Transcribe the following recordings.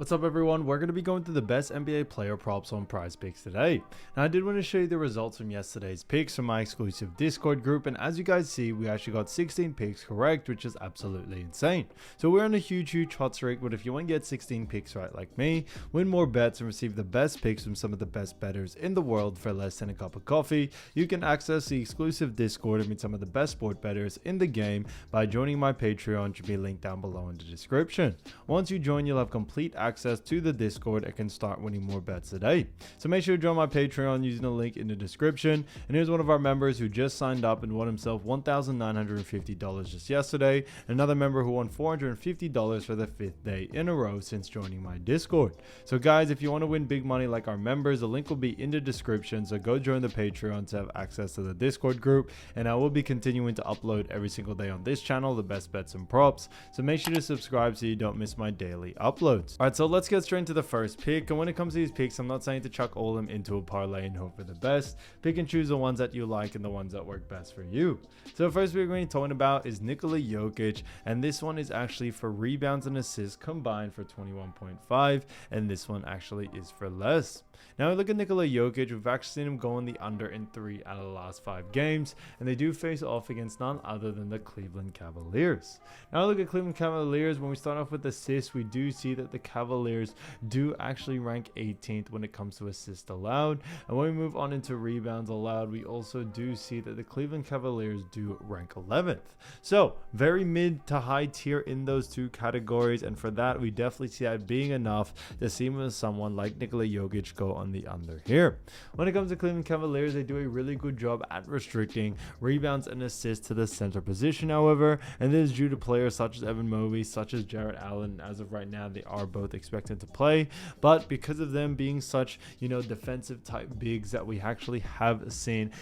What's up everyone, we're going to be going through the best NBA player props on Prizepicks today. Now I did want to show you the results from yesterday's picks from my exclusive Discord group, and as you guys see, we actually got 16 picks correct, which is absolutely insane. So we're on a huge hot streak, but if you want to get 16 picks right like me, win more bets and receive the best picks from some of the best bettors in the world for less than a cup of coffee, you can access the exclusive Discord and meet some of the best sport bettors in the game by joining my Patreon, which will be linked down below in the description. Once you join, you'll have complete access to the Discord and can start winning more bets today. So make sure to join my Patreon using the link in the description. And here's one of our members who just signed up and won himself $1,950 just yesterday. Another member who won $450 for the 5th day in a row since joining my Discord. So guys, if you want to win big money like our members, the link will be in the description. So go join the Patreon to have access to the Discord group. And I will be continuing to upload every single day on this channel the best bets and props. So make sure to subscribe so you don't miss my daily uploads. Alright, so let's get straight into the first pick. And when it comes to these picks, I'm not saying to chuck all of them into a parlay and hope for the best. Pick and choose the ones that you like and the ones that work best for you. So the first we're going to be talking about is Nikola Jokic, and this one is actually for rebounds and assists combined for 21.5, and this one actually is for less. Now we look at Nikola Jokic, we've actually seen him go on the under in 3 out of the last 5 games, and they do face off against none other than the Cleveland Cavaliers. Now look at Cleveland Cavaliers. When we start off with assists, we do see that the Cavaliers do actually rank 18th when it comes to assists allowed, and when we move on into rebounds allowed, we also do see that the Cleveland Cavaliers do rank 11th. So very mid to high tier in those two categories, and for that we definitely see that being enough to see someone like Nikola Jokic go on the under here. When it comes to Cleveland Cavaliers, they do a really good job at restricting rebounds and assists to the center position, however, and this is due to players such as Evan Mobley, such as Jarrett Allen. As of right now, they are both expected to play, but because of them being such, defensive type bigs that we actually have seen,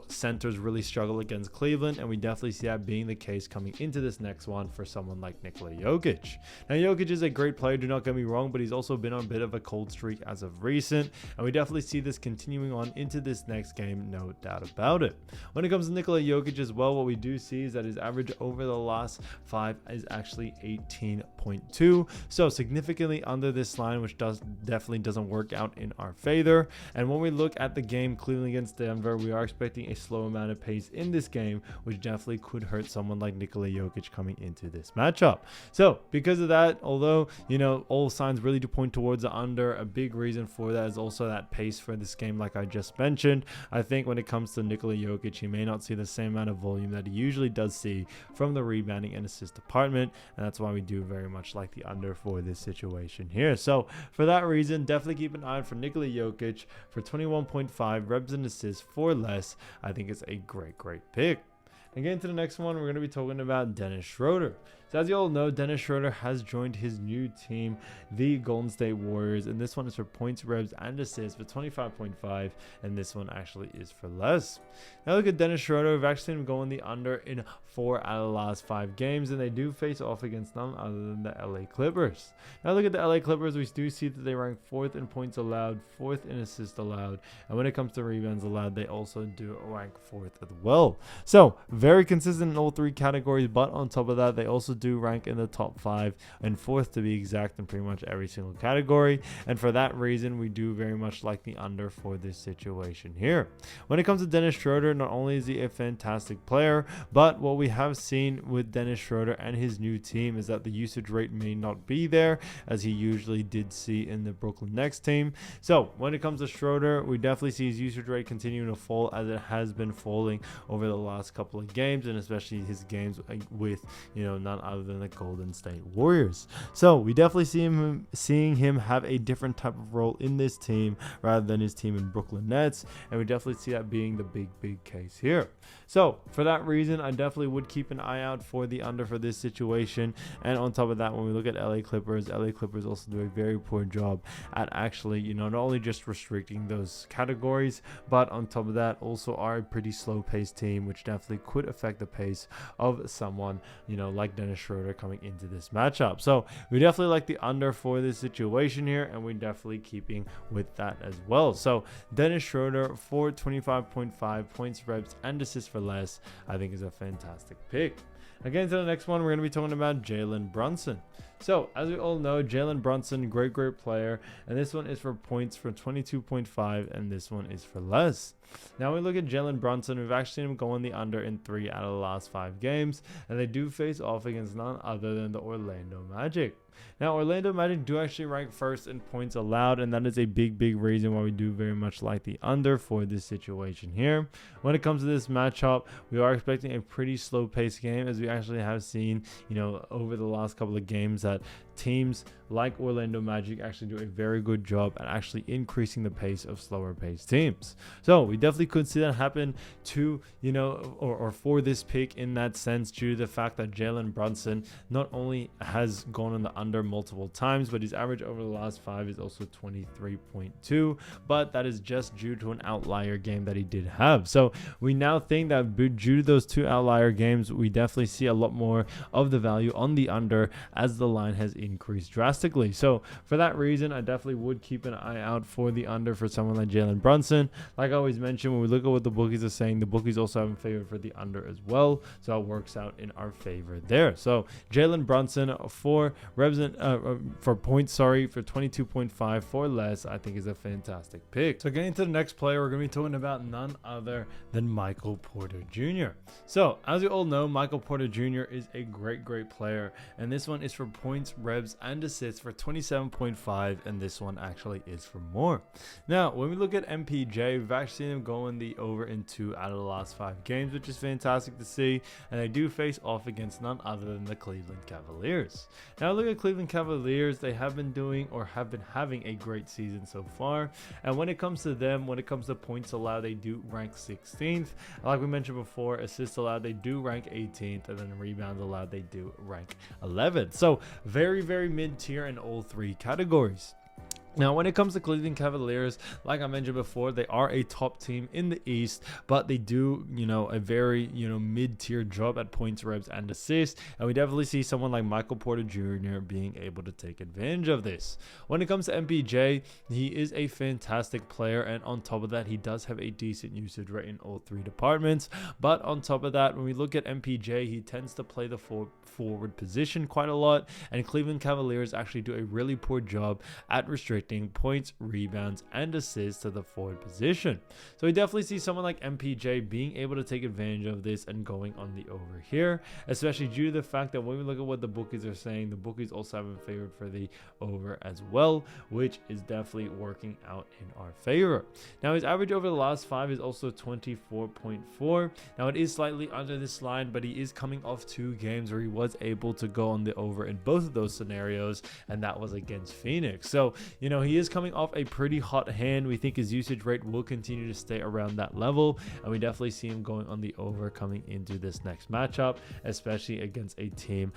centers really struggle against Cleveland, and we definitely see that being the case coming into this next one for someone like Nikola Jokic. Now Jokic is a great player, do not get me wrong, but he's also been on a bit of a cold streak as of recent, and we definitely see this continuing on into this next game, no doubt about it. When it comes to Nikola Jokic as well, what we do see is that his average over the last 5 is actually 18.2, so significantly under this line, which definitely doesn't work out in our favor. And when we look at the game Cleveland against Denver, we are expecting a slow amount of pace in this game, which definitely could hurt someone like Nikola Jokic coming into this matchup. So because of that, although all signs really do point towards the under, a big reason for that is also that pace for this game like I just mentioned. I think when it comes to Nikola Jokic, he may not see the same amount of volume that he usually does see from the rebounding and assist department, and that's why we do very much like the under for this situation here. So for that reason, definitely keep an eye out for Nikola Jokic for 21.5 reps and assists for less. I think it's a great pick. And getting to the next one, we're going to be talking about Dennis Schroeder. So as you all know, Dennis Schroeder has joined his new team, the Golden State Warriors, and this one is for points, reps, and assists for 25.5, and this one actually is for less. Now look at Dennis Schroeder. We've actually seen him go on the under in 4 out of the last 5 games, and they do face off against none other than the LA Clippers. Now look at the LA Clippers. We do see that they rank 4th in points allowed, 4th in assists allowed, and when it comes to rebounds allowed, they also do rank 4th as well. So very consistent in all 3 categories, but on top of that, they also do rank in the top 5 and 4th to be exact in pretty much every single category, and for that reason we do very much like the under for this situation here. When it comes to Dennis Schroeder, not only is he a fantastic player, but what we have seen with Dennis Schroeder and his new team is that the usage rate may not be there as he usually did see in the Brooklyn Nets team. So when it comes to Schroeder, we definitely see his usage rate continuing to fall as it has been falling over the last couple of games, and especially his games with none other than the Golden State Warriors. So we definitely seeing him have a different type of role in this team rather than his team in Brooklyn Nets, and we definitely see that being the big case here. So for that reason, I definitely would keep an eye out for the under for this situation. And on top of that, when we look at LA Clippers also do a very poor job at actually not only just restricting those categories, but on top of that also are a pretty slow paced team, which definitely could affect the pace of someone like Dennis Schroeder coming into this matchup. So we definitely like the under for this situation here, and we're definitely keeping with that as well. So Dennis Schroeder for 25.5 points, reps, and assists for less, I think is a fantastic pick. Again, to the next one, we're going to be talking about Jaylen Brunson. So, as we all know, Jaylen Brunson, great player. And this one is for points for 22.5, and this one is for less. Now, when we look at Jaylen Brunson, we've actually seen him go on the under in 3 out of the last 5 games. And they do face off against none other than the Orlando Magic. Now, Orlando Magic do actually rank first in points allowed, and that is a big reason why we do very much like the under for this situation here. When it comes to this matchup, we are expecting a pretty slow-paced game, as we actually have seen, over the last couple of games that teams like Orlando Magic actually do a very good job at actually increasing the pace of slower-paced teams. So we definitely could see that happen to, or for this pick in that sense, due to the fact that Jaylen Brunson not only has gone on the under multiple times, but his average over the last 5 is also 23.2, but that is just due to an outlier game that he did have. So we now think that due to those 2 outlier games, we definitely see a lot more of the value on the under as the line has increased drastically. So for that reason, I definitely would keep an eye out for the under for someone like Jaylen Brunson. Like I always mentioned, when we look at what the bookies are saying, the bookies also have him favored for the under as well, so it works out in our favor there. So Jaylen Brunson for points, for 22.5 for less, I think is a fantastic pick. So getting to the next player, we're going to be talking about none other than Michael Porter Jr. So as you all know, Michael Porter Jr. is a great player, and this one is for points, revs, and assists for 27.5, and this one actually is for more. Now, when we look at MPJ, we've actually seen him going the over in 2 out of the last 5 games, which is fantastic to see, and they do face off against none other than the Cleveland Cavaliers. Now, look at Cleveland Cavaliers. They have been doing, or have been having, a great season so far, and when it comes to them, when it comes to points allowed, they do rank 16th. Like we mentioned before, assists allowed, they do rank 18th, and then rebounds allowed, they do rank 11th. So very mid-tier in all 3 categories. Now, when it comes to Cleveland Cavaliers, like I mentioned before, they are a top team in the East, but they do, a very, mid-tier job at points, revs, and assists. And we definitely see someone like Michael Porter Jr. being able to take advantage of this. When it comes to MPJ, he is a fantastic player, and on top of that, he does have a decent usage rate in all 3 departments. But on top of that, when we look at MPJ, he tends to play the forward position quite a lot, and Cleveland Cavaliers actually do a really poor job at restricting points, rebounds, and assists to the forward position. So we definitely see someone like MPJ being able to take advantage of this and going on the over here, especially due to the fact that when we look at what the bookies are saying, the bookies also have him favored for the over as well, which is definitely working out in our favor. Now, his average over the last 5 is also 24.4. Now, it is slightly under this line, but he is coming off 2 games where he was able to go on the over in both of those scenarios, and that was against Phoenix. So, he is coming off a pretty hot hand. We think his usage rate will continue to stay around that level, and we definitely see him going on the over coming into this next matchup, especially against a team,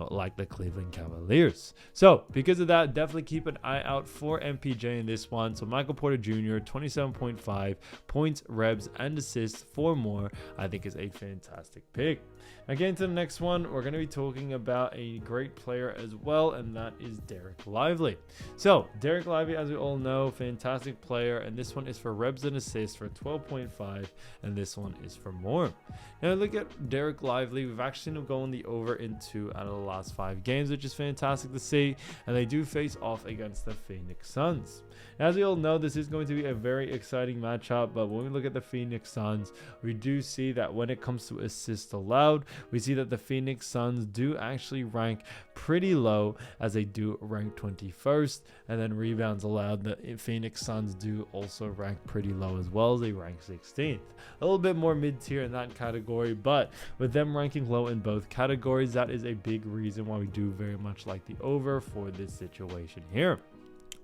like the Cleveland Cavaliers. So because of that, definitely keep an eye out for MPJ in this one. So Michael Porter Jr., 27.5 points, revs, and assists for more, I think is a fantastic pick. Again, to the next one, we're going to be talking about a great player as well, and that is Dereck Lively. So Dereck Lively, as we all know, fantastic player, and this one is for revs and assists for 12.5, and this one is for more. Now look at Dereck Lively. We've actually seen him go on the over in 2 out of the last 5 games, which is fantastic to see, and they do face off against the Phoenix Suns. As we all know, this is going to be a very exciting matchup, but when we look at the Phoenix Suns, we do see that when it comes to assists allowed, we see that the Phoenix Suns do actually rank pretty low, as they do rank 21st, and then rebounds allowed, the Phoenix Suns do also rank pretty low as well, as they rank 16th. A little bit more mid-tier in that category, but with them ranking low in both categories, that is a big reason why we do very much like the over for this situation here.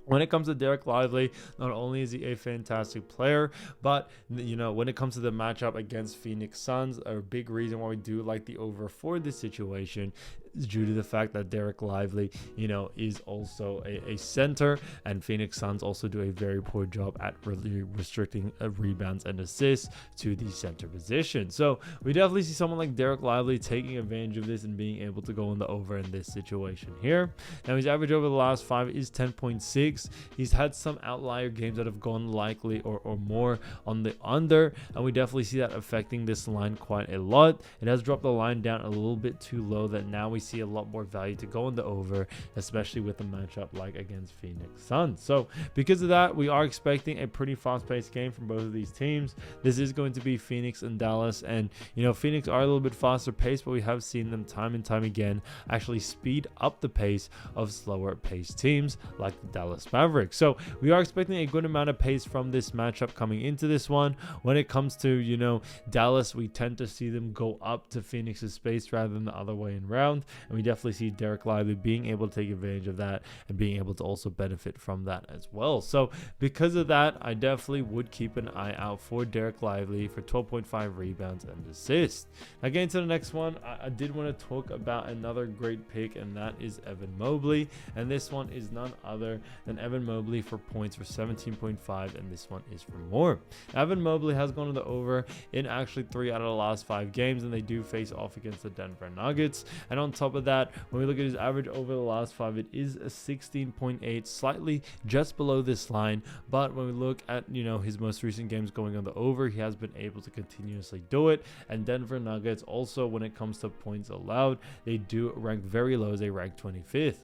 When it comes to Dereck Lively, not only is he a fantastic player, but when it comes to the matchup against Phoenix Suns, a big reason why we do like the over for this situation due to the fact that Derek Lively, is also a center, and Phoenix Suns also do a very poor job at really restricting rebounds and assists to the center position. So we definitely see someone like Derek Lively taking advantage of this and being able to go on the over in this situation here. Now his average over the last 5 is 10.6. He's had some outlier games that have gone likely or more on the under, and we definitely see that affecting this line quite a lot. It has dropped the line down a little bit too low, that now we see a lot more value to go on the over, especially with a matchup like against Phoenix Suns. So because of that, we are expecting a pretty fast-paced game from both of these teams. This is going to be Phoenix and Dallas, and Phoenix are a little bit faster paced, but we have seen them time and time again actually speed up the pace of slower paced teams like the Dallas Mavericks. So we are expecting a good amount of pace from this matchup coming into this one. When it comes to Dallas, we tend to see them go up to Phoenix's space rather than the other way around, and we definitely see Derek Lively being able to take advantage of that and being able to also benefit from that as well. So because of that, I definitely would keep an eye out for Derek Lively for 12.5 rebounds and assists. Now getting to the next one, I did want to talk about another great pick, and that is Evan Mobley, and this one is none other than Evan Mobley for points for 17.5, and this one is for more. Evan Mobley has gone to the over in actually 3 out of the last 5 games, and they do face off against the Denver Nuggets. And on top of that, when we look at his average over the last 5, it is a 16.8, slightly just below this line. But when we look at his most recent games going on the over, he has been able to continuously do it. And Denver Nuggets also, when it comes to points allowed, they do rank very low. They rank 25th.